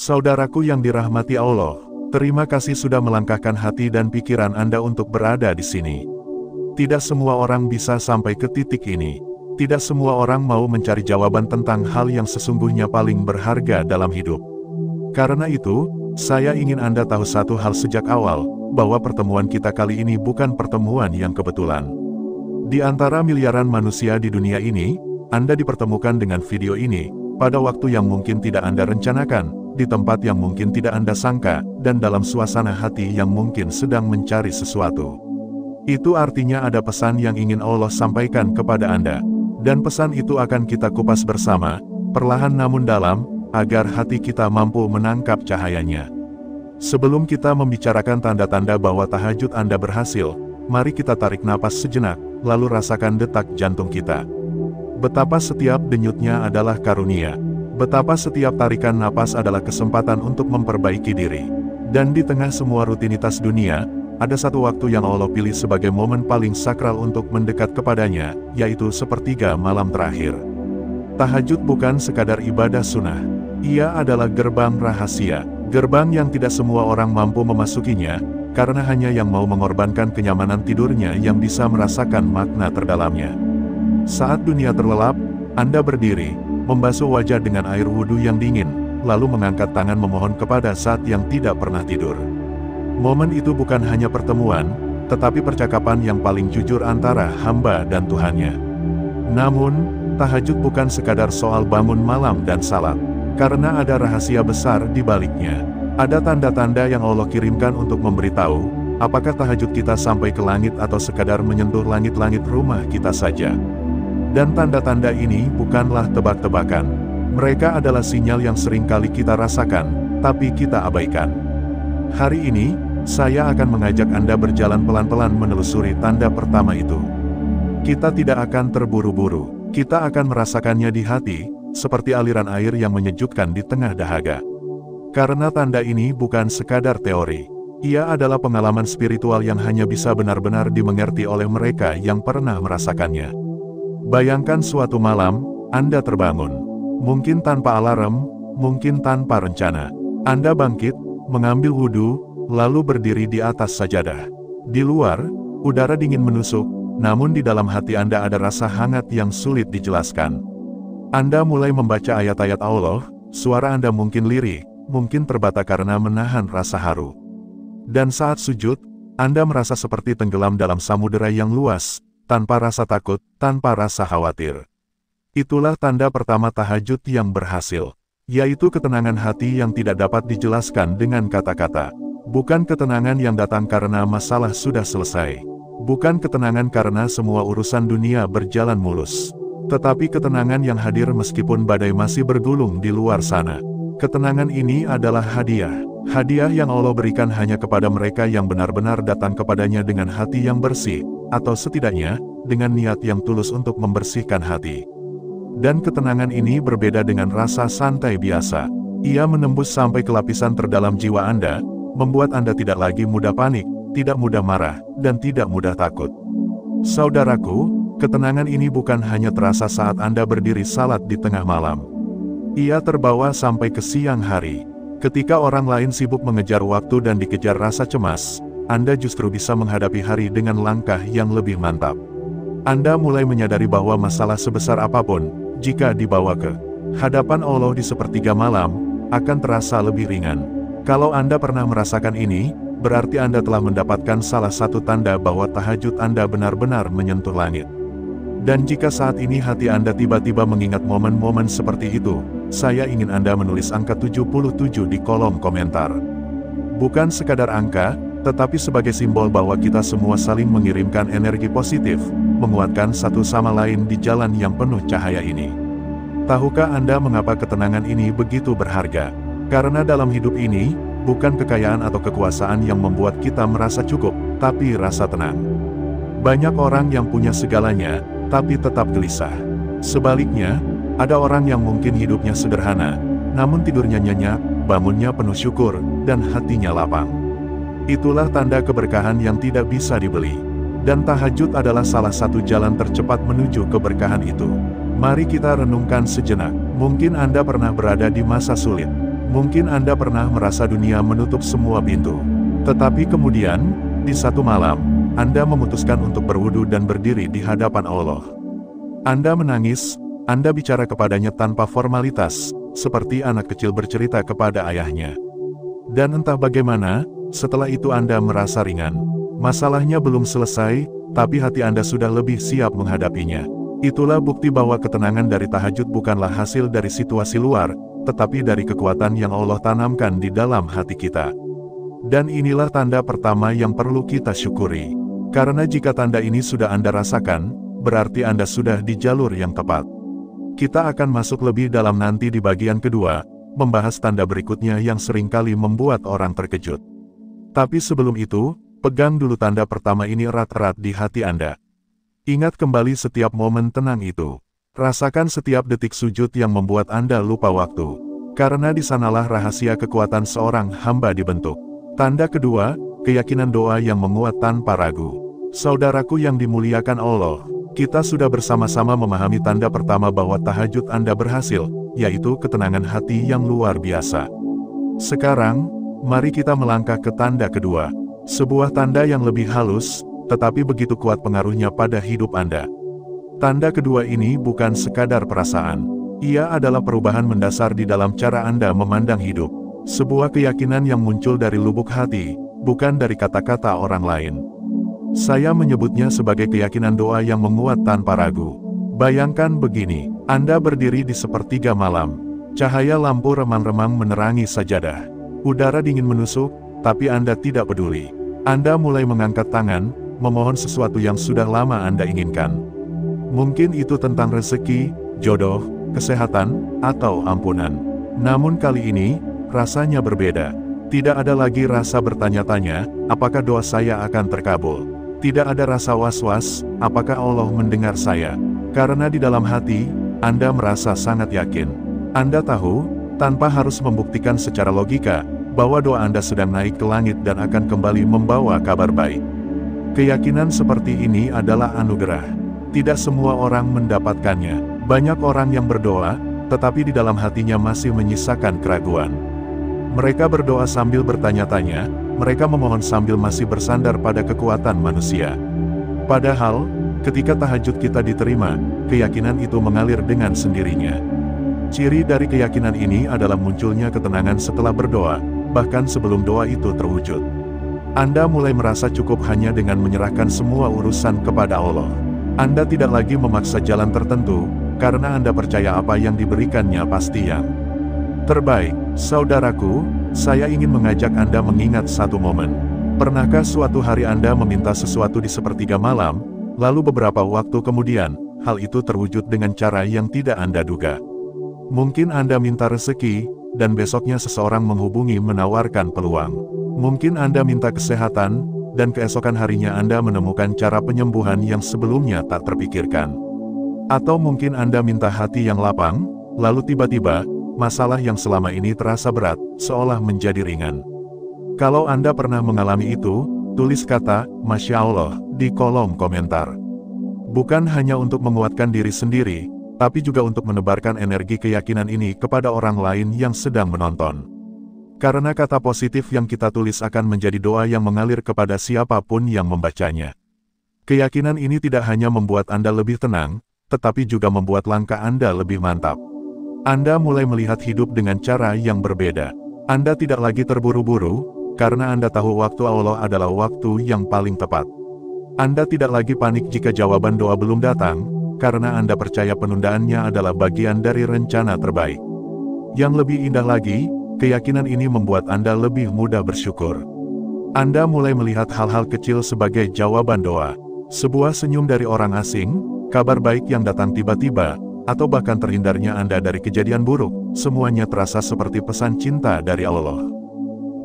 Saudaraku yang dirahmati Allah, terima kasih sudah melangkahkan hati dan pikiran Anda untuk berada di sini. Tidak semua orang bisa sampai ke titik ini. Tidak semua orang mau mencari jawaban tentang hal yang sesungguhnya paling berharga dalam hidup. Karena itu, saya ingin Anda tahu satu hal sejak awal, bahwa pertemuan kita kali ini bukan pertemuan yang kebetulan. Di antara miliaran manusia di dunia ini, Anda dipertemukan dengan video ini, pada waktu yang mungkin tidak Anda rencanakan, di tempat yang mungkin tidak Anda sangka, dan dalam suasana hati yang mungkin sedang mencari sesuatu. Itu artinya ada pesan yang ingin Allah sampaikan kepada Anda. Dan pesan itu akan kita kupas bersama, perlahan namun dalam, agar hati kita mampu menangkap cahayanya. Sebelum kita membicarakan tanda-tanda bahwa tahajud Anda berhasil, mari kita tarik napas sejenak, lalu rasakan detak jantung kita. Betapa setiap denyutnya adalah karunia. Betapa setiap tarikan napas adalah kesempatan untuk memperbaiki diri. Dan di tengah semua rutinitas dunia, ada satu waktu yang Allah pilih sebagai momen paling sakral untuk mendekat kepadanya, yaitu sepertiga malam terakhir. Tahajud bukan sekadar ibadah sunnah. Ia adalah gerbang rahasia, gerbang yang tidak semua orang mampu memasukinya, karena hanya yang mau mengorbankan kenyamanan tidurnya yang bisa merasakan makna terdalamnya. Saat dunia terlelap, Anda berdiri, membasuh wajah dengan air wudhu yang dingin, lalu mengangkat tangan memohon kepada Zat yang tidak pernah tidur. Momen itu bukan hanya pertemuan, tetapi percakapan yang paling jujur antara hamba dan Tuhannya. Namun, tahajud bukan sekadar soal bangun malam dan salat, karena ada rahasia besar di baliknya. Ada tanda-tanda yang Allah kirimkan untuk memberitahu, apakah tahajud kita sampai ke langit atau sekadar menyentuh langit-langit rumah kita saja. Dan tanda-tanda ini bukanlah tebak-tebakan. Mereka adalah sinyal yang sering kali kita rasakan, tapi kita abaikan. Hari ini, saya akan mengajak Anda berjalan pelan-pelan menelusuri tanda pertama itu. Kita tidak akan terburu-buru, kita akan merasakannya di hati, seperti aliran air yang menyejukkan di tengah dahaga. Karena tanda ini bukan sekadar teori. Ia adalah pengalaman spiritual yang hanya bisa benar-benar dimengerti oleh mereka yang pernah merasakannya. Bayangkan suatu malam, Anda terbangun. Mungkin tanpa alarm, mungkin tanpa rencana. Anda bangkit, mengambil wudhu, lalu berdiri di atas sajadah. Di luar, udara dingin menusuk, namun di dalam hati Anda ada rasa hangat yang sulit dijelaskan. Anda mulai membaca ayat-ayat Allah, suara Anda mungkin lirih, mungkin terbata karena menahan rasa haru. Dan saat sujud, Anda merasa seperti tenggelam dalam samudera yang luas, tanpa rasa takut, tanpa rasa khawatir. Itulah tanda pertama tahajud yang berhasil, yaitu ketenangan hati yang tidak dapat dijelaskan dengan kata-kata. Bukan ketenangan yang datang karena masalah sudah selesai. Bukan ketenangan karena semua urusan dunia berjalan mulus. Tetapi ketenangan yang hadir meskipun badai masih bergulung di luar sana. Ketenangan ini adalah hadiah. Hadiah yang Allah berikan hanya kepada mereka yang benar-benar datang kepadanya dengan hati yang bersih, atau setidaknya, dengan niat yang tulus untuk membersihkan hati. Dan ketenangan ini berbeda dengan rasa santai biasa. Ia menembus sampai ke lapisan terdalam jiwa Anda, membuat Anda tidak lagi mudah panik, tidak mudah marah, dan tidak mudah takut. Saudaraku, ketenangan ini bukan hanya terasa saat Anda berdiri salat di tengah malam. Ia terbawa sampai ke siang hari. Ketika orang lain sibuk mengejar waktu dan dikejar rasa cemas, Anda justru bisa menghadapi hari dengan langkah yang lebih mantap. Anda mulai menyadari bahwa masalah sebesar apapun, jika dibawa ke hadapan Allah di sepertiga malam, akan terasa lebih ringan. Kalau Anda pernah merasakan ini, berarti Anda telah mendapatkan salah satu tanda bahwa tahajud Anda benar-benar menyentuh langit. Dan jika saat ini hati Anda tiba-tiba mengingat momen-momen seperti itu, saya ingin Anda menulis angka 77 di kolom komentar. Bukan sekadar angka, tetapi sebagai simbol bahwa kita semua saling mengirimkan energi positif, menguatkan satu sama lain di jalan yang penuh cahaya ini. Tahukah Anda mengapa ketenangan ini begitu berharga? Karena dalam hidup ini, bukan kekayaan atau kekuasaan yang membuat kita merasa cukup, tapi rasa tenang. Banyak orang yang punya segalanya, tapi tetap gelisah. Sebaliknya, ada orang yang mungkin hidupnya sederhana, namun tidurnya nyenyak, bangunnya penuh syukur, dan hatinya lapang. Itulah tanda keberkahan yang tidak bisa dibeli. Dan tahajud adalah salah satu jalan tercepat menuju keberkahan itu. Mari kita renungkan sejenak. Mungkin Anda pernah berada di masa sulit. Mungkin Anda pernah merasa dunia menutup semua pintu. Tetapi kemudian, di satu malam, Anda memutuskan untuk berwudu dan berdiri di hadapan Allah. Anda menangis, Anda bicara kepadanya tanpa formalitas, seperti anak kecil bercerita kepada ayahnya. Dan entah bagaimana, setelah itu Anda merasa ringan. Masalahnya belum selesai, tapi hati Anda sudah lebih siap menghadapinya. Itulah bukti bahwa ketenangan dari tahajud bukanlah hasil dari situasi luar, tetapi dari kekuatan yang Allah tanamkan di dalam hati kita. Dan inilah tanda pertama yang perlu kita syukuri. Karena jika tanda ini sudah Anda rasakan, berarti Anda sudah di jalur yang tepat. Kita akan masuk lebih dalam nanti di bagian kedua, membahas tanda berikutnya yang seringkali membuat orang terkejut. Tapi sebelum itu, pegang dulu tanda pertama ini erat-erat di hati Anda. Ingat kembali setiap momen tenang itu. Rasakan setiap detik sujud yang membuat Anda lupa waktu. Karena di sanalah rahasia kekuatan seorang hamba dibentuk. Tanda kedua, keyakinan doa yang menguat tanpa ragu. Saudaraku yang dimuliakan Allah, kita sudah bersama-sama memahami tanda pertama bahwa tahajud Anda berhasil, yaitu ketenangan hati yang luar biasa. Sekarang, mari kita melangkah ke tanda kedua. Sebuah tanda yang lebih halus, tetapi begitu kuat pengaruhnya pada hidup Anda. Tanda kedua ini bukan sekadar perasaan. Ia adalah perubahan mendasar di dalam cara Anda memandang hidup. Sebuah keyakinan yang muncul dari lubuk hati, bukan dari kata-kata orang lain. Saya menyebutnya sebagai keyakinan doa yang menguat tanpa ragu. Bayangkan begini, Anda berdiri di sepertiga malam. Cahaya lampu remang-remang menerangi sajadah. Udara dingin menusuk, tapi Anda tidak peduli. Anda mulai mengangkat tangan, memohon sesuatu yang sudah lama Anda inginkan. Mungkin itu tentang rezeki, jodoh, kesehatan, atau ampunan. Namun kali ini, rasanya berbeda. Tidak ada lagi rasa bertanya-tanya, apakah doa saya akan terkabul. Tidak ada rasa was-was, apakah Allah mendengar saya. Karena di dalam hati, Anda merasa sangat yakin. Anda tahu, tanpa harus membuktikan secara logika, bahwa doa Anda sedang naik ke langit dan akan kembali membawa kabar baik. Keyakinan seperti ini adalah anugerah. Tidak semua orang mendapatkannya. Banyak orang yang berdoa, tetapi di dalam hatinya masih menyisakan keraguan. Mereka berdoa sambil bertanya-tanya, mereka memohon sambil masih bersandar pada kekuatan manusia. Padahal, ketika tahajud kita diterima, keyakinan itu mengalir dengan sendirinya. Ciri dari keyakinan ini adalah munculnya ketenangan setelah berdoa, bahkan sebelum doa itu terwujud. Anda mulai merasa cukup hanya dengan menyerahkan semua urusan kepada Allah. Anda tidak lagi memaksa jalan tertentu, karena Anda percaya apa yang diberikannya pasti yang terbaik. Saudaraku, saya ingin mengajak Anda mengingat satu momen. Pernahkah suatu hari Anda meminta sesuatu di sepertiga malam, lalu beberapa waktu kemudian, hal itu terwujud dengan cara yang tidak Anda duga? Mungkin Anda minta rezeki, dan besoknya seseorang menghubungi menawarkan peluang. Mungkin Anda minta kesehatan, dan keesokan harinya Anda menemukan cara penyembuhan yang sebelumnya tak terpikirkan. Atau mungkin Anda minta hati yang lapang, lalu tiba-tiba, masalah yang selama ini terasa berat, seolah menjadi ringan. Kalau Anda pernah mengalami itu, tulis kata, Masya Allah, di kolom komentar. Bukan hanya untuk menguatkan diri sendiri, tapi juga untuk menebarkan energi keyakinan ini kepada orang lain yang sedang menonton. Karena kata positif yang kita tulis akan menjadi doa yang mengalir kepada siapapun yang membacanya. Keyakinan ini tidak hanya membuat Anda lebih tenang, tetapi juga membuat langkah Anda lebih mantap. Anda mulai melihat hidup dengan cara yang berbeda. Anda tidak lagi terburu-buru, karena Anda tahu waktu Allah adalah waktu yang paling tepat. Anda tidak lagi panik jika jawaban doa belum datang, karena Anda percaya penundaannya adalah bagian dari rencana terbaik. Yang lebih indah lagi, keyakinan ini membuat Anda lebih mudah bersyukur. Anda mulai melihat hal-hal kecil sebagai jawaban doa. Sebuah senyum dari orang asing, kabar baik yang datang tiba-tiba, atau bahkan terhindarnya Anda dari kejadian buruk, semuanya terasa seperti pesan cinta dari Allah.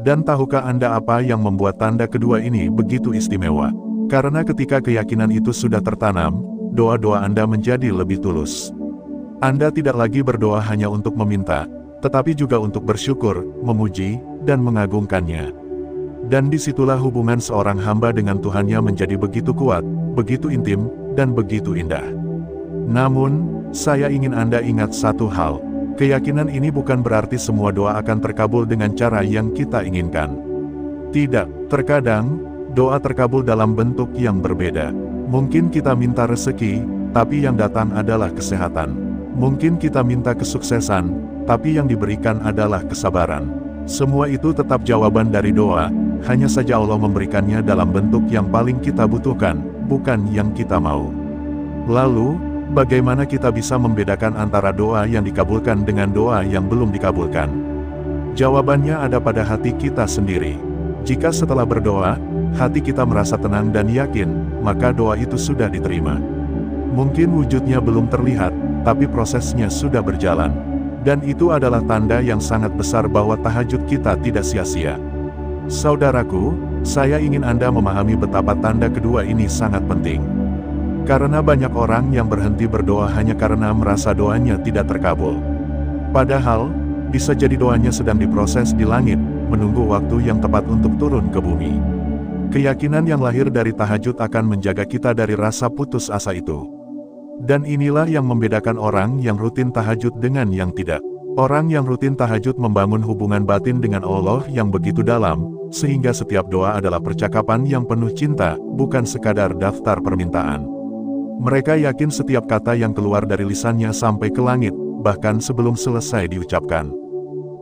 Dan tahukah Anda apa yang membuat tanda kedua ini begitu istimewa? Karena ketika keyakinan itu sudah tertanam, doa-doa Anda menjadi lebih tulus. Anda tidak lagi berdoa hanya untuk meminta, tetapi juga untuk bersyukur, memuji, dan mengagungkannya. Dan disitulah hubungan seorang hamba dengan Tuhannya menjadi begitu kuat, begitu intim, dan begitu indah. Namun, saya ingin Anda ingat satu hal. Keyakinan ini bukan berarti semua doa akan terkabul dengan cara yang kita inginkan. Tidak, terkadang, doa terkabul dalam bentuk yang berbeda. Mungkin kita minta rezeki, tapi yang datang adalah kesehatan. Mungkin kita minta kesuksesan, tapi yang diberikan adalah kesabaran. Semua itu tetap jawaban dari doa, hanya saja Allah memberikannya dalam bentuk yang paling kita butuhkan, bukan yang kita mau. Lalu, bagaimana kita bisa membedakan antara doa yang dikabulkan dengan doa yang belum dikabulkan? Jawabannya ada pada hati kita sendiri. Jika setelah berdoa, hati kita merasa tenang dan yakin, maka doa itu sudah diterima. Mungkin wujudnya belum terlihat, tapi prosesnya sudah berjalan. Dan itu adalah tanda yang sangat besar bahwa tahajud kita tidak sia-sia. Saudaraku, saya ingin Anda memahami betapa tanda kedua ini sangat penting. Karena banyak orang yang berhenti berdoa hanya karena merasa doanya tidak terkabul. Padahal, bisa jadi doanya sedang diproses di langit, menunggu waktu yang tepat untuk turun ke bumi. Keyakinan yang lahir dari tahajud akan menjaga kita dari rasa putus asa itu. Dan inilah yang membedakan orang yang rutin tahajud dengan yang tidak. Orang yang rutin tahajud membangun hubungan batin dengan Allah yang begitu dalam, sehingga setiap doa adalah percakapan yang penuh cinta, bukan sekadar daftar permintaan. Mereka yakin setiap kata yang keluar dari lisannya sampai ke langit, bahkan sebelum selesai diucapkan.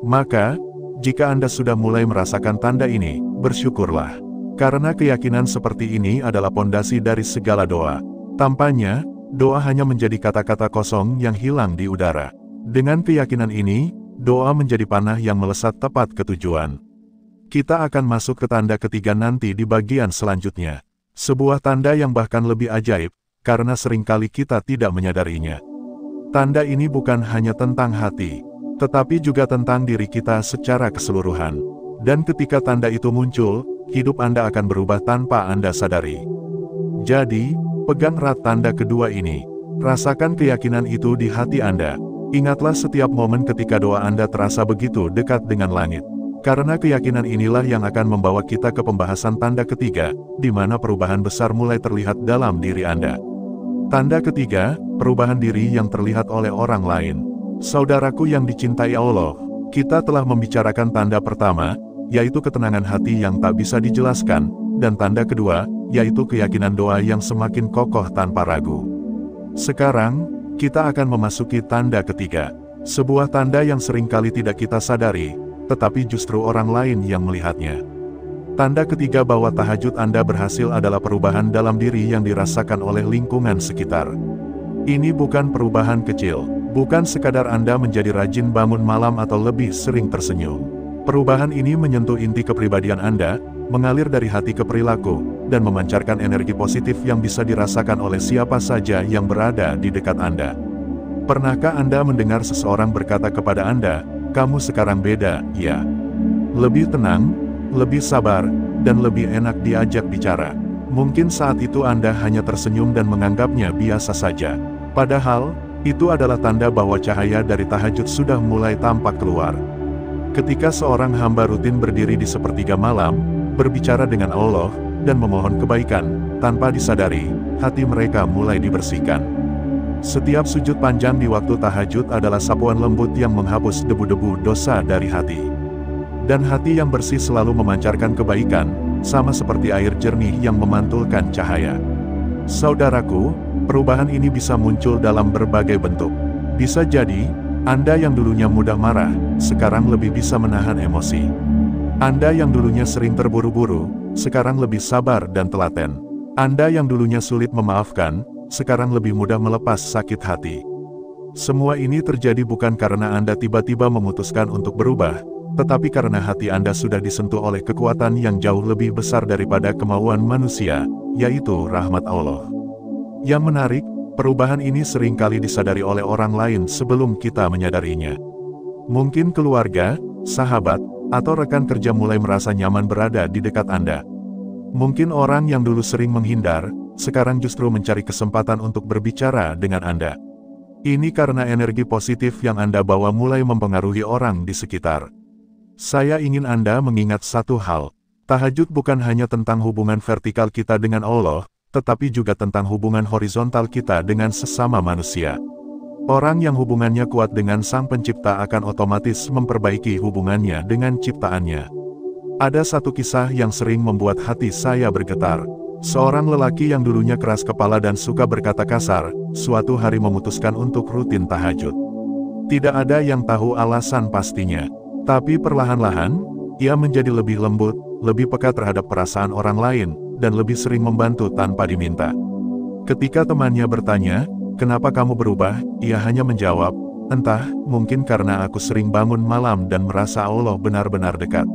Maka, jika Anda sudah mulai merasakan tanda ini, bersyukurlah. Karena keyakinan seperti ini adalah pondasi dari segala doa. Tampaknya, doa hanya menjadi kata-kata kosong yang hilang di udara. Dengan keyakinan ini, doa menjadi panah yang melesat tepat ke tujuan. Kita akan masuk ke tanda ketiga nanti di bagian selanjutnya. Sebuah tanda yang bahkan lebih ajaib, karena seringkali kita tidak menyadarinya. Tanda ini bukan hanya tentang hati, tetapi juga tentang diri kita secara keseluruhan. Dan ketika tanda itu muncul, hidup Anda akan berubah tanpa Anda sadari. Jadi, pegang erat tanda kedua ini. Rasakan keyakinan itu di hati Anda. Ingatlah setiap momen ketika doa Anda terasa begitu dekat dengan langit. Karena keyakinan inilah yang akan membawa kita ke pembahasan tanda ketiga, di mana perubahan besar mulai terlihat dalam diri Anda. Tanda ketiga, perubahan diri yang terlihat oleh orang lain. Saudaraku yang dicintai Allah, kita telah membicarakan tanda pertama, yaitu ketenangan hati yang tak bisa dijelaskan, dan tanda kedua, yaitu keyakinan doa yang semakin kokoh tanpa ragu. Sekarang, kita akan memasuki tanda ketiga. Sebuah tanda yang seringkali tidak kita sadari, tetapi justru orang lain yang melihatnya. Tanda ketiga bahwa tahajud Anda berhasil adalah perubahan dalam diri yang dirasakan oleh lingkungan sekitar. Ini bukan perubahan kecil, bukan sekadar Anda menjadi rajin bangun malam atau lebih sering tersenyum. Perubahan ini menyentuh inti kepribadian Anda, mengalir dari hati ke perilaku, dan memancarkan energi positif yang bisa dirasakan oleh siapa saja yang berada di dekat Anda. Pernahkah Anda mendengar seseorang berkata kepada Anda, "Kamu sekarang beda, ya. Lebih tenang, lebih sabar, dan lebih enak diajak bicara." Mungkin saat itu Anda hanya tersenyum dan menganggapnya biasa saja. Padahal, itu adalah tanda bahwa cahaya dari tahajud sudah mulai tampak keluar. Ketika seorang hamba rutin berdiri di sepertiga malam, berbicara dengan Allah, dan memohon kebaikan, tanpa disadari, hati mereka mulai dibersihkan. Setiap sujud panjang di waktu tahajud adalah sapuan lembut yang menghapus debu-debu dosa dari hati. Dan hati yang bersih selalu memancarkan kebaikan, sama seperti air jernih yang memantulkan cahaya. Saudaraku, perubahan ini bisa muncul dalam berbagai bentuk. Bisa jadi, Anda yang dulunya mudah marah, sekarang lebih bisa menahan emosi. Anda yang dulunya sering terburu-buru, sekarang lebih sabar dan telaten. Anda yang dulunya sulit memaafkan, sekarang lebih mudah melepas sakit hati. Semua ini terjadi bukan karena Anda tiba-tiba memutuskan untuk berubah, tetapi karena hati Anda sudah disentuh oleh kekuatan yang jauh lebih besar daripada kemauan manusia, yaitu rahmat Allah. Yang menarik, perubahan ini seringkali disadari oleh orang lain sebelum kita menyadarinya. Mungkin keluarga, sahabat, atau rekan kerja mulai merasa nyaman berada di dekat Anda. Mungkin orang yang dulu sering menghindar, sekarang justru mencari kesempatan untuk berbicara dengan Anda. Ini karena energi positif yang Anda bawa mulai mempengaruhi orang di sekitar. Saya ingin Anda mengingat satu hal. Tahajud bukan hanya tentang hubungan vertikal kita dengan Allah, tetapi juga tentang hubungan horizontal kita dengan sesama manusia. Orang yang hubungannya kuat dengan Sang Pencipta akan otomatis memperbaiki hubungannya dengan ciptaannya. Ada satu kisah yang sering membuat hati saya bergetar. Seorang lelaki yang dulunya keras kepala dan suka berkata kasar, suatu hari memutuskan untuk rutin tahajud. Tidak ada yang tahu alasan pastinya. Tapi perlahan-lahan, ia menjadi lebih lembut, lebih peka terhadap perasaan orang lain, dan lebih sering membantu tanpa diminta. Ketika temannya bertanya, "Kenapa kamu berubah?" Ia hanya menjawab, "Entah, mungkin karena aku sering bangun malam dan merasa Allah benar-benar dekat."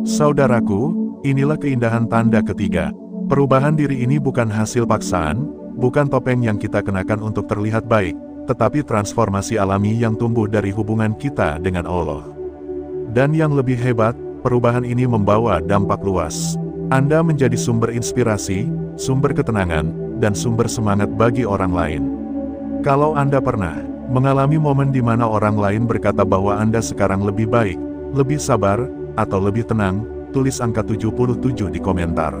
Saudaraku, inilah keindahan tanda ketiga. Perubahan diri ini bukan hasil paksaan, bukan topeng yang kita kenakan untuk terlihat baik, tetapi transformasi alami yang tumbuh dari hubungan kita dengan Allah. Dan yang lebih hebat, perubahan ini membawa dampak luas. Anda menjadi sumber inspirasi, sumber ketenangan, dan sumber semangat bagi orang lain. Kalau Anda pernah mengalami momen di mana orang lain berkata bahwa Anda sekarang lebih baik, lebih sabar, atau lebih tenang, tulis angka 77 di komentar.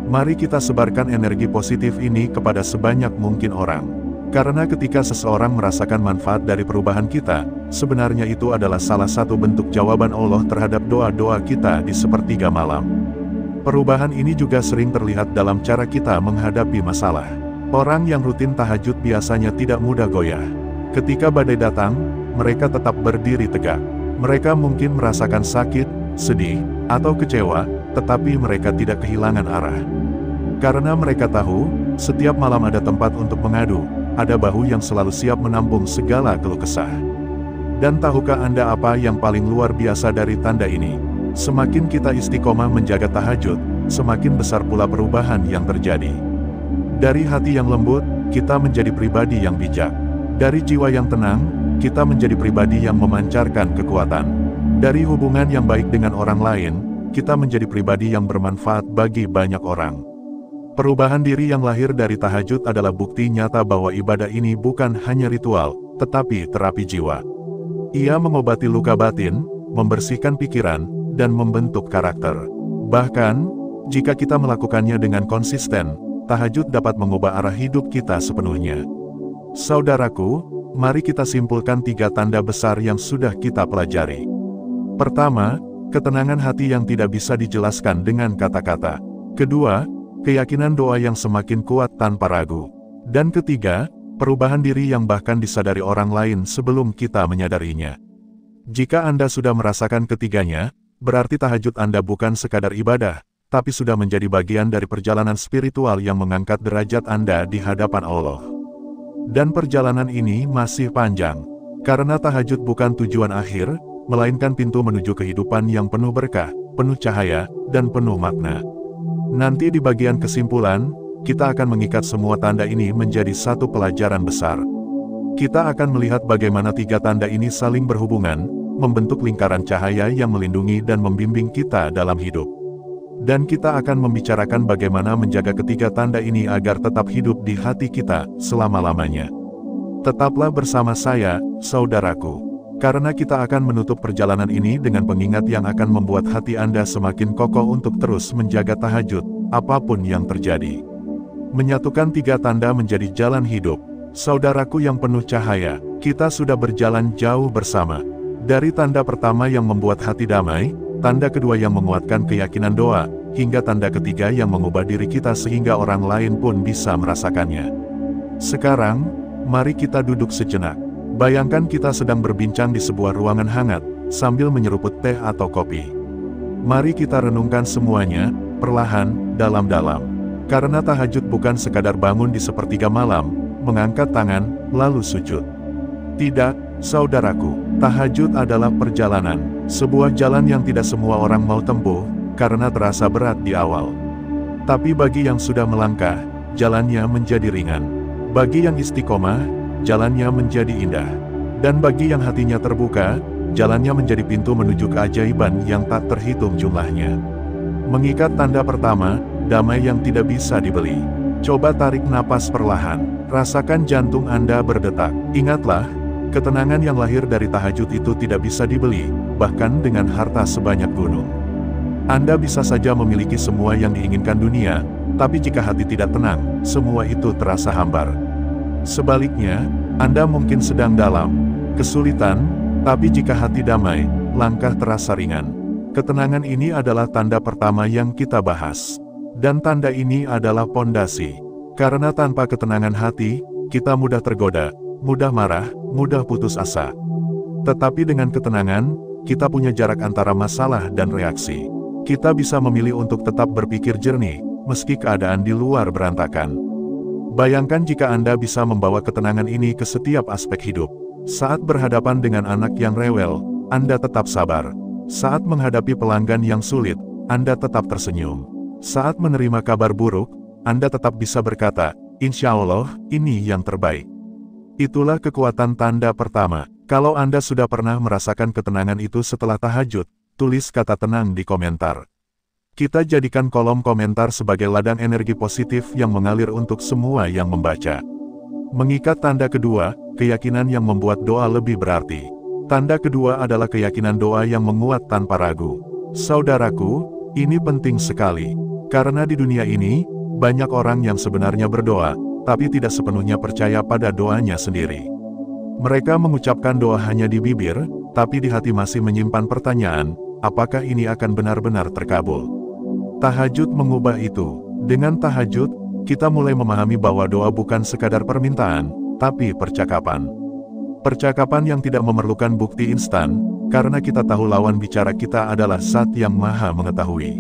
Mari kita sebarkan energi positif ini kepada sebanyak mungkin orang. Karena ketika seseorang merasakan manfaat dari perubahan kita, sebenarnya itu adalah salah satu bentuk jawaban Allah terhadap doa-doa kita di sepertiga malam. Perubahan ini juga sering terlihat dalam cara kita menghadapi masalah. Orang yang rutin tahajud biasanya tidak mudah goyah. Ketika badai datang, mereka tetap berdiri tegak. Mereka mungkin merasakan sakit, sedih, atau kecewa, tetapi mereka tidak kehilangan arah. Karena mereka tahu, setiap malam ada tempat untuk mengadu, ada bahu yang selalu siap menampung segala keluh kesah. Dan tahukah Anda apa yang paling luar biasa dari tanda ini? Semakin kita istiqomah menjaga tahajud, semakin besar pula perubahan yang terjadi. Dari hati yang lembut, kita menjadi pribadi yang bijak. Dari jiwa yang tenang, kita menjadi pribadi yang memancarkan kekuatan. Dari hubungan yang baik dengan orang lain, kita menjadi pribadi yang bermanfaat bagi banyak orang. Perubahan diri yang lahir dari tahajud adalah bukti nyata bahwa ibadah ini bukan hanya ritual, tetapi terapi jiwa. Ia mengobati luka batin, membersihkan pikiran, dan membentuk karakter. Bahkan, jika kita melakukannya dengan konsisten, tahajud dapat mengubah arah hidup kita sepenuhnya. Saudaraku, mari kita simpulkan 3 tanda besar yang sudah kita pelajari. Pertama, ketenangan hati yang tidak bisa dijelaskan dengan kata-kata. Kedua, keyakinan doa yang semakin kuat tanpa ragu. Dan ketiga, perubahan diri yang bahkan disadari orang lain sebelum kita menyadarinya. Jika Anda sudah merasakan ketiganya, berarti tahajud Anda bukan sekadar ibadah, tapi sudah menjadi bagian dari perjalanan spiritual yang mengangkat derajat Anda di hadapan Allah. Dan perjalanan ini masih panjang, karena tahajud bukan tujuan akhir, melainkan pintu menuju kehidupan yang penuh berkah, penuh cahaya, dan penuh makna. Nanti di bagian kesimpulan, kita akan mengikat semua tanda ini menjadi satu pelajaran besar. Kita akan melihat bagaimana 3 tanda ini saling berhubungan, membentuk lingkaran cahaya yang melindungi dan membimbing kita dalam hidup. Dan kita akan membicarakan bagaimana menjaga ketiga tanda ini agar tetap hidup di hati kita selama-lamanya. Tetaplah bersama saya, saudaraku, karena kita akan menutup perjalanan ini dengan pengingat yang akan membuat hati Anda semakin kokoh untuk terus menjaga tahajud, apapun yang terjadi. Menyatukan 3 tanda menjadi jalan hidup. Saudaraku yang penuh cahaya, kita sudah berjalan jauh bersama. Dari tanda pertama yang membuat hati damai, tanda kedua yang menguatkan keyakinan doa, hingga tanda ketiga yang mengubah diri kita sehingga orang lain pun bisa merasakannya. Sekarang, mari kita duduk sejenak. Bayangkan kita sedang berbincang di sebuah ruangan hangat, sambil menyeruput teh atau kopi. Mari kita renungkan semuanya, perlahan, dalam-dalam. Karena tahajud bukan sekadar bangun di sepertiga malam, mengangkat tangan, lalu sujud. Tidak, saudaraku, tahajud adalah perjalanan, sebuah jalan yang tidak semua orang mau tempuh, karena terasa berat di awal. Tapi bagi yang sudah melangkah, jalannya menjadi ringan. Bagi yang istiqomah, jalannya menjadi indah. Dan bagi yang hatinya terbuka, jalannya menjadi pintu menuju keajaiban yang tak terhitung jumlahnya. Mengikat tanda pertama, damai yang tidak bisa dibeli. Coba tarik napas perlahan, rasakan jantung Anda berdetak. Ingatlah, ketenangan yang lahir dari tahajud itu tidak bisa dibeli, bahkan dengan harta sebanyak gunung. Anda bisa saja memiliki semua yang diinginkan dunia, tapi jika hati tidak tenang, semua itu terasa hambar. Sebaliknya, Anda mungkin sedang dalam kesulitan, tapi jika hati damai, langkah terasa ringan. Ketenangan ini adalah tanda pertama yang kita bahas. Dan tanda ini adalah pondasi. Karena tanpa ketenangan hati, kita mudah tergoda, mudah marah, mudah putus asa. Tetapi dengan ketenangan, kita punya jarak antara masalah dan reaksi. Kita bisa memilih untuk tetap berpikir jernih, meski keadaan di luar berantakan. Bayangkan jika Anda bisa membawa ketenangan ini ke setiap aspek hidup. Saat berhadapan dengan anak yang rewel, Anda tetap sabar. Saat menghadapi pelanggan yang sulit, Anda tetap tersenyum. Saat menerima kabar buruk, Anda tetap bisa berkata, "Insya Allah, ini yang terbaik." Itulah kekuatan tanda pertama. Kalau Anda sudah pernah merasakan ketenangan itu setelah tahajud, tulis kata tenang di komentar. Kita jadikan kolom komentar sebagai ladang energi positif yang mengalir untuk semua yang membaca. Mengikat tanda kedua, keyakinan yang membuat doa lebih berarti. Tanda kedua adalah keyakinan doa yang menguat tanpa ragu. Saudaraku, ini penting sekali. Karena di dunia ini, banyak orang yang sebenarnya berdoa, tapi tidak sepenuhnya percaya pada doanya sendiri. Mereka mengucapkan doa hanya di bibir, tapi di hati masih menyimpan pertanyaan, apakah ini akan benar-benar terkabul? Tahajud mengubah itu. Dengan tahajud, kita mulai memahami bahwa doa bukan sekadar permintaan, tapi percakapan. Percakapan yang tidak memerlukan bukti instan, karena kita tahu lawan bicara kita adalah Zat yang Maha Mengetahui.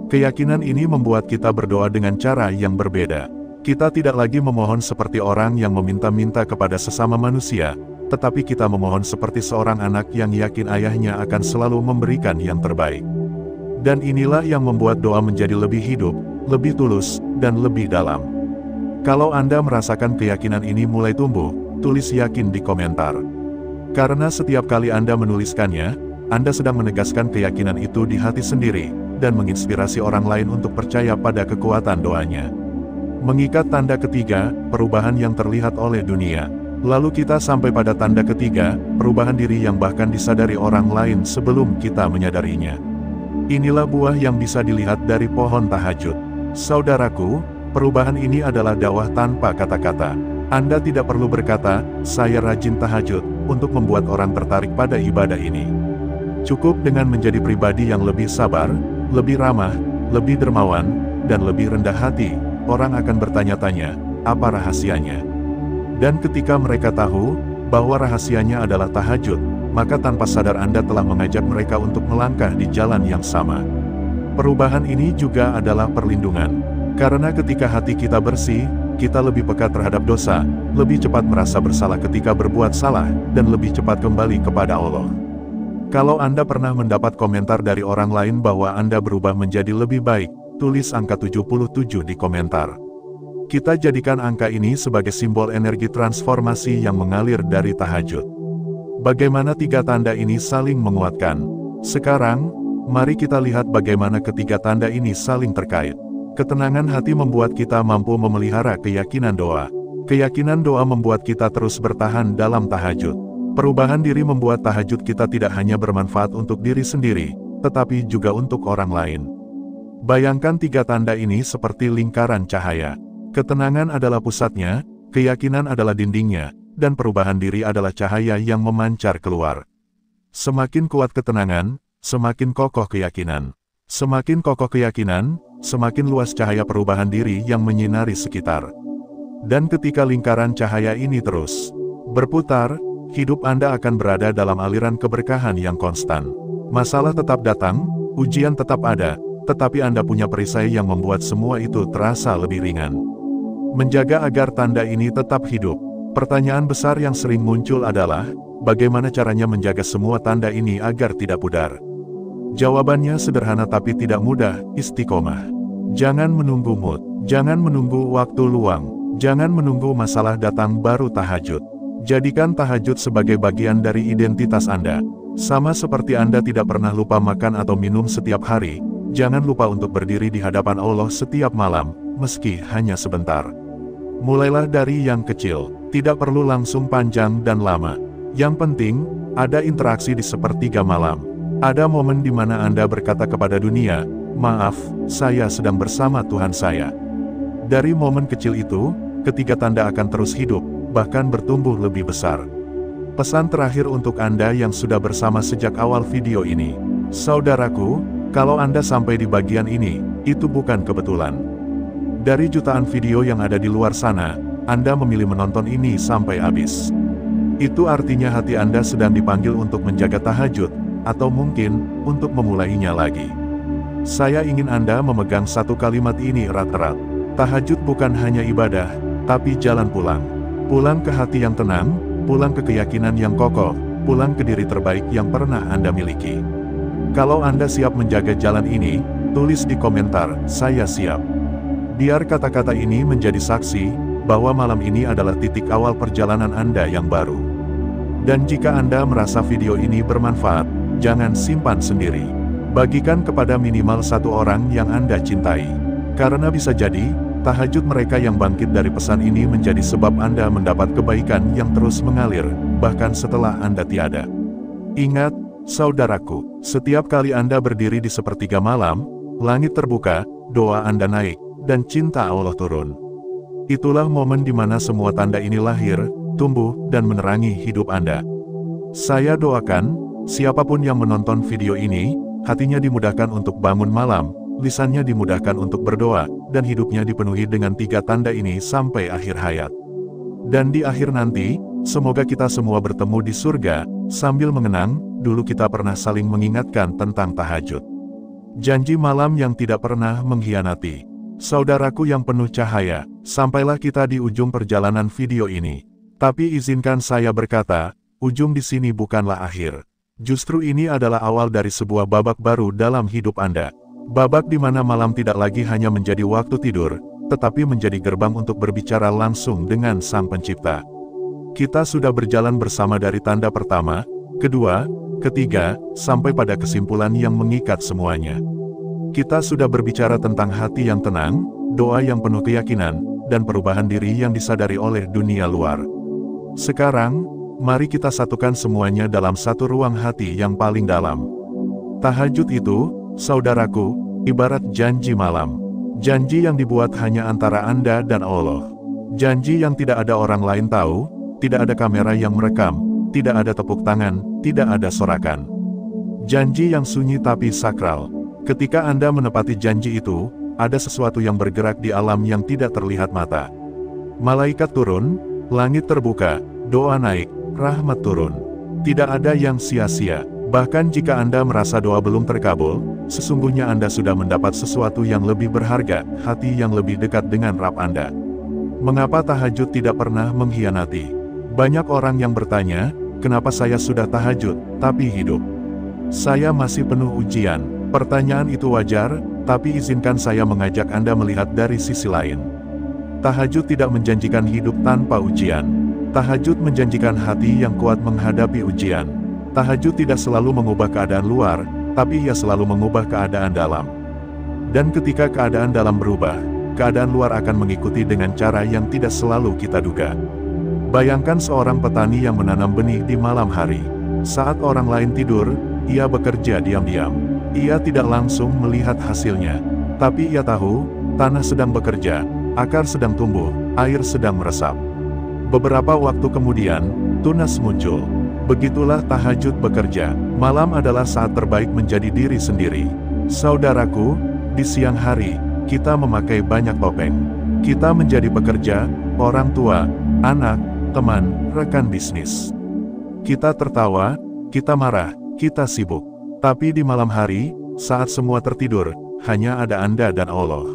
Keyakinan ini membuat kita berdoa dengan cara yang berbeda. Kita tidak lagi memohon seperti orang yang meminta-minta kepada sesama manusia, tetapi kita memohon seperti seorang anak yang yakin ayahnya akan selalu memberikan yang terbaik. Dan inilah yang membuat doa menjadi lebih hidup, lebih tulus, dan lebih dalam. Kalau Anda merasakan keyakinan ini mulai tumbuh, tulis yakin di komentar. Karena setiap kali Anda menuliskannya, Anda sedang menegaskan keyakinan itu di hati sendiri, dan menginspirasi orang lain untuk percaya pada kekuatan doanya. Mengikat tanda ketiga, perubahan yang terlihat oleh dunia. Lalu kita sampai pada tanda ketiga, perubahan diri yang bahkan disadari orang lain sebelum kita menyadarinya. Inilah buah yang bisa dilihat dari pohon tahajud. Saudaraku, perubahan ini adalah dakwah tanpa kata-kata. Anda tidak perlu berkata, "Saya rajin tahajud," untuk membuat orang tertarik pada ibadah ini. Cukup dengan menjadi pribadi yang lebih sabar, lebih ramah, lebih dermawan, dan lebih rendah hati, orang akan bertanya-tanya, apa rahasianya? Dan ketika mereka tahu bahwa rahasianya adalah tahajud, maka tanpa sadar Anda telah mengajak mereka untuk melangkah di jalan yang sama. Perubahan ini juga adalah perlindungan. Karena ketika hati kita bersih, kita lebih peka terhadap dosa, lebih cepat merasa bersalah ketika berbuat salah, dan lebih cepat kembali kepada Allah. Kalau Anda pernah mendapat komentar dari orang lain bahwa Anda berubah menjadi lebih baik, tulis angka 77 di komentar. Kita jadikan angka ini sebagai simbol energi transformasi yang mengalir dari tahajud. Bagaimana tiga tanda ini saling menguatkan? Sekarang, mari kita lihat bagaimana ketiga tanda ini saling terkait. Ketenangan hati membuat kita mampu memelihara keyakinan doa. Keyakinan doa membuat kita terus bertahan dalam tahajud. Perubahan diri membuat tahajud kita tidak hanya bermanfaat untuk diri sendiri, tetapi juga untuk orang lain. Bayangkan tiga tanda ini seperti lingkaran cahaya. Ketenangan adalah pusatnya, keyakinan adalah dindingnya, dan perubahan diri adalah cahaya yang memancar keluar. Semakin kuat ketenangan, semakin kokoh keyakinan. Semakin kokoh keyakinan, semakin luas cahaya perubahan diri yang menyinari sekitar. Dan ketika lingkaran cahaya ini terus berputar, hidup Anda akan berada dalam aliran keberkahan yang konstan. Masalah tetap datang, ujian tetap ada, tetapi Anda punya perisai yang membuat semua itu terasa lebih ringan. Menjaga agar tanda ini tetap hidup. Pertanyaan besar yang sering muncul adalah, bagaimana caranya menjaga semua tanda ini agar tidak pudar? Jawabannya sederhana tapi tidak mudah, istiqomah. Jangan menunggu mood, jangan menunggu waktu luang, jangan menunggu masalah datang baru tahajud. Jadikan tahajud sebagai bagian dari identitas Anda. Sama seperti Anda tidak pernah lupa makan atau minum setiap hari, jangan lupa untuk berdiri di hadapan Allah setiap malam, meski hanya sebentar. Mulailah dari yang kecil, tidak perlu langsung panjang dan lama. Yang penting, ada interaksi di sepertiga malam. Ada momen di mana Anda berkata kepada dunia, "Maaf, saya sedang bersama Tuhan saya." Dari momen kecil itu, ketiga tanda akan terus hidup, bahkan bertumbuh lebih besar. Pesan terakhir untuk Anda yang sudah bersama sejak awal video ini. Saudaraku, kalau Anda sampai di bagian ini, itu bukan kebetulan. Dari jutaan video yang ada di luar sana, Anda memilih menonton ini sampai habis. Itu artinya hati Anda sedang dipanggil untuk menjaga tahajud, atau mungkin, untuk memulainya lagi. Saya ingin Anda memegang satu kalimat ini erat-erat. Tahajud bukan hanya ibadah, tapi jalan pulang. Pulang ke hati yang tenang, pulang ke keyakinan yang kokoh, pulang ke diri terbaik yang pernah Anda miliki. Kalau Anda siap menjaga jalan ini, tulis di komentar, "Saya siap." Biar kata-kata ini menjadi saksi, bahwa malam ini adalah titik awal perjalanan Anda yang baru. Dan jika Anda merasa video ini bermanfaat, jangan simpan sendiri. Bagikan kepada minimal satu orang yang Anda cintai. Karena bisa jadi, tahajud mereka yang bangkit dari pesan ini menjadi sebab Anda mendapat kebaikan yang terus mengalir, bahkan setelah Anda tiada. Ingat, saudaraku, setiap kali Anda berdiri di sepertiga malam, langit terbuka, doa Anda naik, dan cinta Allah turun. Itulah momen di mana semua tanda ini lahir, tumbuh, dan menerangi hidup Anda. Saya doakan, siapapun yang menonton video ini, hatinya dimudahkan untuk bangun malam, lisannya dimudahkan untuk berdoa, dan hidupnya dipenuhi dengan 3 tanda ini sampai akhir hayat. Dan di akhir nanti, semoga kita semua bertemu di surga, sambil mengenang, dulu kita pernah saling mengingatkan tentang tahajud. Janji malam yang tidak pernah mengkhianati. Saudaraku yang penuh cahaya, sampailah kita di ujung perjalanan video ini. Tapi izinkan saya berkata, ujung di sini bukanlah akhir. Justru ini adalah awal dari sebuah babak baru dalam hidup Anda. Babak di mana malam tidak lagi hanya menjadi waktu tidur, tetapi menjadi gerbang untuk berbicara langsung dengan Sang Pencipta. Kita sudah berjalan bersama dari tanda pertama, kedua, ketiga, sampai pada kesimpulan yang mengikat semuanya. Kita sudah berbicara tentang hati yang tenang, doa yang penuh keyakinan, dan perubahan diri yang disadari oleh dunia luar. Sekarang, mari kita satukan semuanya dalam satu ruang hati yang paling dalam. Tahajud itu, saudaraku, ibarat janji malam. Janji yang dibuat hanya antara Anda dan Allah. Janji yang tidak ada orang lain tahu, tidak ada kamera yang merekam, tidak ada tepuk tangan, tidak ada sorakan. Janji yang sunyi tapi sakral. Ketika Anda menepati janji itu, ada sesuatu yang bergerak di alam yang tidak terlihat mata. Malaikat turun, langit terbuka, doa naik, rahmat turun. Tidak ada yang sia-sia. Bahkan jika Anda merasa doa belum terkabul, sesungguhnya Anda sudah mendapat sesuatu yang lebih berharga, hati yang lebih dekat dengan Rabb Anda. Mengapa tahajud tidak pernah mengkhianati? Banyak orang yang bertanya, kenapa saya sudah tahajud, tapi hidup saya masih penuh ujian. Pertanyaan itu wajar, tapi izinkan saya mengajak Anda melihat dari sisi lain. Tahajud tidak menjanjikan hidup tanpa ujian. Tahajud menjanjikan hati yang kuat menghadapi ujian. Tahajud tidak selalu mengubah keadaan luar, tapi ia selalu mengubah keadaan dalam. Dan ketika keadaan dalam berubah, keadaan luar akan mengikuti dengan cara yang tidak selalu kita duga. Bayangkan seorang petani yang menanam benih di malam hari. Saat orang lain tidur, ia bekerja diam-diam. Ia tidak langsung melihat hasilnya, tapi ia tahu, tanah sedang bekerja, akar sedang tumbuh, air sedang meresap. Beberapa waktu kemudian, tunas muncul. Begitulah tahajud bekerja. Malam adalah saat terbaik menjadi diri sendiri. Saudaraku, di siang hari, kita memakai banyak topeng. Kita menjadi pekerja, orang tua, anak, teman, rekan bisnis. Kita tertawa, kita marah, kita sibuk. Tapi di malam hari, saat semua tertidur, hanya ada Anda dan Allah.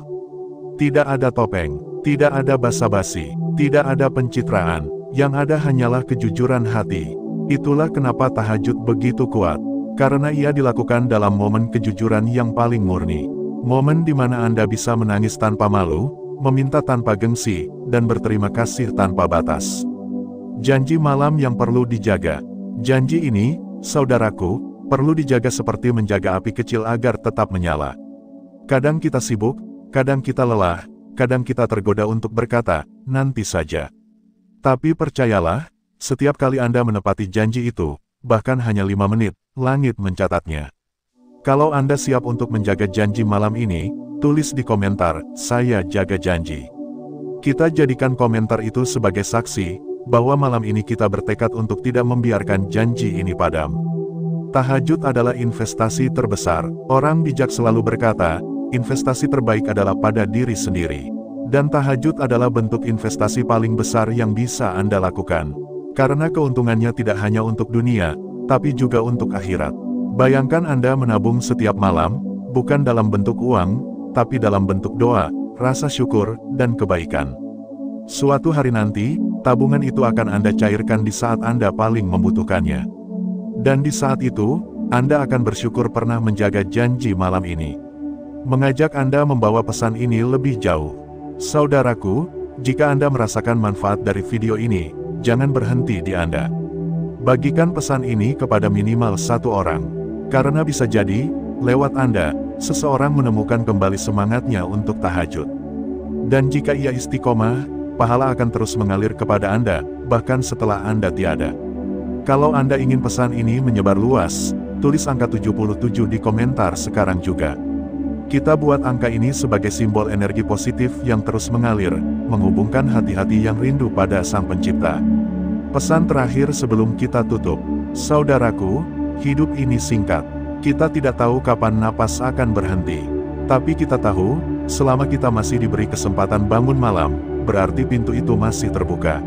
Tidak ada topeng, tidak ada basa-basi, tidak ada pencitraan, yang ada hanyalah kejujuran hati. Itulah kenapa tahajud begitu kuat, karena ia dilakukan dalam momen kejujuran yang paling murni. Momen di mana Anda bisa menangis tanpa malu, meminta tanpa gengsi, dan berterima kasih tanpa batas. Janji malam yang perlu dijaga. Janji ini, saudaraku, perlu dijaga seperti menjaga api kecil agar tetap menyala. Kadang kita sibuk, kadang kita lelah, kadang kita tergoda untuk berkata, nanti saja. Tapi percayalah, setiap kali Anda menepati janji itu, bahkan hanya 5 menit, langit mencatatnya. Kalau Anda siap untuk menjaga janji malam ini, tulis di komentar, saya jaga janji. Kita jadikan komentar itu sebagai saksi, bahwa malam ini kita bertekad untuk tidak membiarkan janji ini padam. Tahajud adalah investasi terbesar. Orang bijak selalu berkata, investasi terbaik adalah pada diri sendiri. Dan tahajud adalah bentuk investasi paling besar yang bisa Anda lakukan. Karena keuntungannya tidak hanya untuk dunia, tapi juga untuk akhirat. Bayangkan Anda menabung setiap malam, bukan dalam bentuk uang, tapi dalam bentuk doa, rasa syukur, dan kebaikan. Suatu hari nanti, tabungan itu akan Anda cairkan di saat Anda paling membutuhkannya. Dan di saat itu, Anda akan bersyukur pernah menjaga janji malam ini. Mengajak Anda membawa pesan ini lebih jauh. Saudaraku, jika Anda merasakan manfaat dari video ini, jangan berhenti di Anda. Bagikan pesan ini kepada minimal satu orang. Karena bisa jadi, lewat Anda, seseorang menemukan kembali semangatnya untuk tahajud. Dan jika ia istiqomah, pahala akan terus mengalir kepada Anda, bahkan setelah Anda tiada. Kalau Anda ingin pesan ini menyebar luas, tulis angka 77 di komentar sekarang juga. Kita buat angka ini sebagai simbol energi positif yang terus mengalir, menghubungkan hati-hati yang rindu pada Sang Pencipta. Pesan terakhir sebelum kita tutup, saudaraku, hidup ini singkat. Kita tidak tahu kapan napas akan berhenti. Tapi kita tahu, selama kita masih diberi kesempatan bangun malam, berarti pintu itu masih terbuka.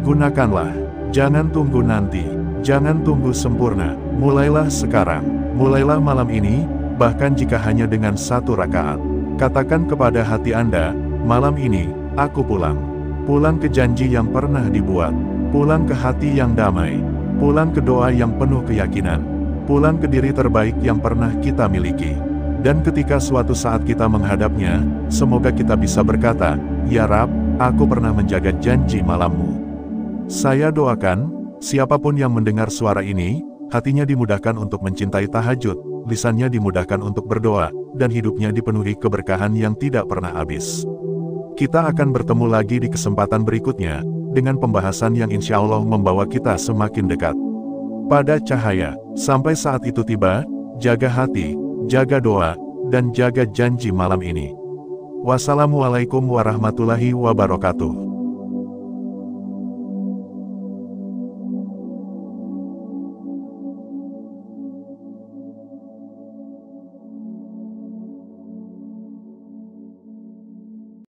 Gunakanlah, jangan tunggu nanti, jangan tunggu sempurna, mulailah sekarang, mulailah malam ini, bahkan jika hanya dengan 1 rakaat. Katakan kepada hati Anda, malam ini, aku pulang. Pulang ke janji yang pernah dibuat, pulang ke hati yang damai, pulang ke doa yang penuh keyakinan, pulang ke diri terbaik yang pernah kita miliki. Dan ketika suatu saat kita menghadapnya, semoga kita bisa berkata, "Ya Rab, aku pernah menjaga janji malammu." Saya doakan, siapapun yang mendengar suara ini, hatinya dimudahkan untuk mencintai tahajud, lisannya dimudahkan untuk berdoa, dan hidupnya dipenuhi keberkahan yang tidak pernah habis. Kita akan bertemu lagi di kesempatan berikutnya, dengan pembahasan yang insya Allah membawa kita semakin dekat pada cahaya. Sampai saat itu tiba, jaga hati, jaga doa, dan jaga janji malam ini. Wassalamualaikum warahmatullahi wabarakatuh.